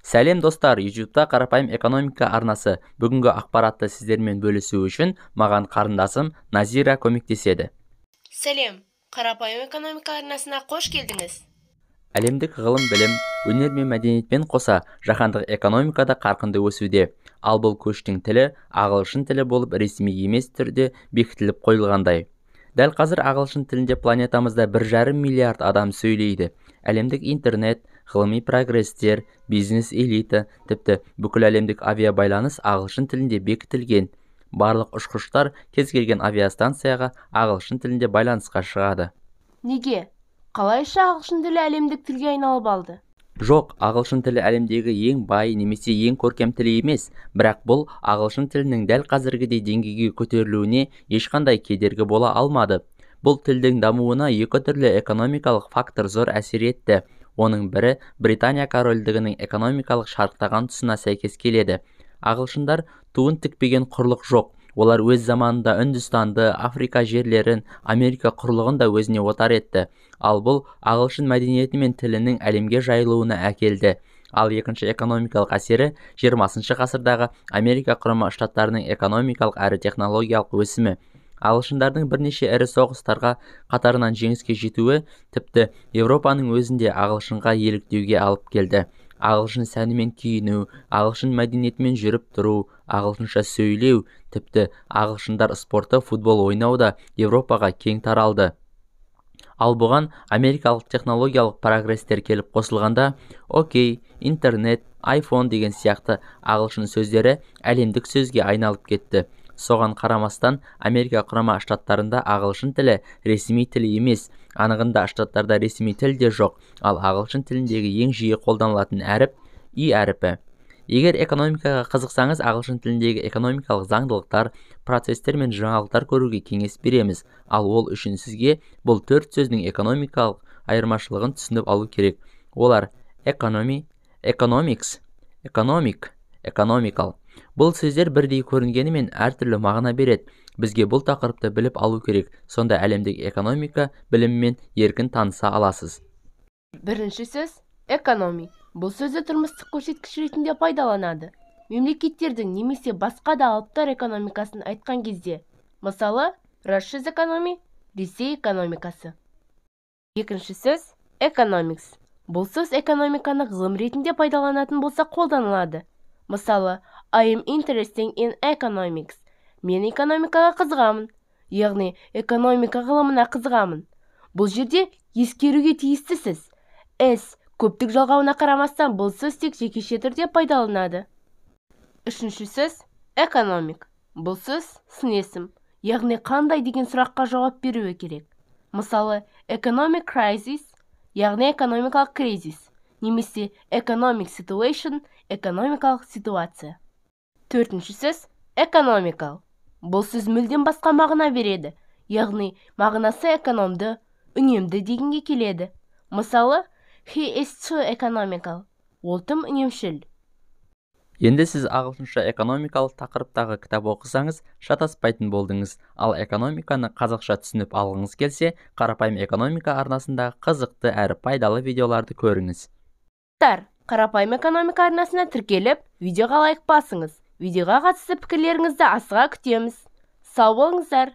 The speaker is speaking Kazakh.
Сәлем достар, YouTube'да қарапайым экономика арнасы. Бүгінгі ақпаратты сіздермен бөлісу үшін маған қарындасым Назира көмектеседі. Сәлем, қарапайым экономика арнасына қош келдіңіз. Әлемдік ғылым білім, өнер мен мәдениетпен қоса жаһандық экономикада қарқынды өсуде. Ал бұл көштің тілі ағылшын тілі болып ресми емес түрде бекітіліп қойылғандай. Дәл қазір ағылшын тілінде планетамызда 1,5 миллиард адам сөйлейді. Әлемдік интернет, ғылыми прогресстер, бизнес элита, тіпті бүкіл әлемдік авиабайланыс ағылшын тілінде бекітілген. Барлық ұшқыштар кез келген авиастанцияға ағылшын тілінде байланысқа шығады. Неге? Қалайша ағылшын тілі әлемдік тілге айналып алды? Жоқ, ағылшын тілі әлемдегі ең бай немесе ең көркем тілі емес, бірақ бұл ағылшын тілінің дәл қазіргідей деңгейге көтерілуіне ешқандай кедергі бола алмады. Бұл тілдің дамуына екі түрлі экономикалық фактор зор әсер етті. Оның бірі Британия корольдігінің экономикалық шарықтаған тұсына сәйкес келеді. Ағылшындар туын тікпеген құрлық жоқ. Олар өз заманында Үндістанды, Африка жерлерін, Америка құрлығын да өзіне отар етті. Ал бұл ағылшын мәдениеті мен тілінің әлемге жайылуына әкелді. Ал екінші экономикалық әсері 20 ғасырдағы Америка құрама штаттарының экономикалық әрі технологиялық өсімі. Ағылшындардың бірнеше ірі соғыстарға қатарынан жеңіске жетуі тіпті Еуропаның өзінде ағылшынға еліктеуге алып келді. Ағылшын сәнімен киіну, ағылшын мәдениетімен жүріп тұру, ағылшынша сөйлеу, тіпті ағылшындар спорты футбол ойнау да Еуропаға кең таралды. Ал бұған америкалық технологиялық прогресстер келіп қосылғанда, окей, интернет, iPhone деген сияқты ағылшын сөздері әлемдік сөзге айналып кетті. Соған қарамастан Америка құрама штаттарында ағылшын тілі ресми тіл емес, анығында штаттарда ресми тіл де жоқ, ал ағылшын тіліндегі ең жиі қолданылатын әріп И әріпі. Егер экономикаға қызықсаңыз, ағылшын тіліндегі экономикалық заңдылықтар, процестер мен жаңалықтар көруге кеңес береміз, ал ол үшін сізге бұл 4 сөздің экономикалық айырмашылығын түсініп алу керек. Олар economy, economics, economic, economical. Бұл сөздер бірдей көрінгенімен әртүрлі мағына береді. Бізге бұл тақырыпты біліп алу керек, сонда әлемдік экономика біліммен еркін таныса аласыз. Бірінші сөз экономи. Бұл сөзді тұрмыстық көрсеткіш ретінде пайдаланады. Мемлекеттердің немесе басқа да алыптар экономикасын айтқан кезде. Мысалы, Russia's economy, Ресей экономикасы. Екінші сөз economics. Бұл сөз экономиканы ғылым ретінде пайдаланатын болса қолданылады. Мысалы, I am interested in economics. Мен экономикаға қызығамын. Яғни, экономика ғылымына қызығамын. Бұл жерде ескеруге тиістісіз. Көптік жалғауына қарамастан бұл сөз тек жекеше түрде пайдаланады. Үшінші сөз economic. Бұл сөз сын есім. Яғни қандай деген сұраққа жауап беруі керек. Мысалы, economic crisis, яғни экономикалық кризис, немесе economic situation, экономикалық ситуация. Төртінші сөз economical. Бұл сөз мүлдем басқа мағына береді, яғни мағынасы экономды, үнемді дегенге келеді. Мысалы, he is too economical. Ол тым үнемшіл. Енді сіз ағылшынша экономикалық тақырыптағы кітап оқысаңыз, шатаспайтын болдыңыз. Ал экономиканы қазақша түсініп алғыңыз келсе, қарапайым экономика арнасында қызықты әрі пайдалы видеоларды көріңіз. Қарапайым экономика арнасына тіркеліп, видеоға лайк басыңыз. Видеоға қатысты пікірлеріңізді асыға күтеміз. Сау болыңыздар.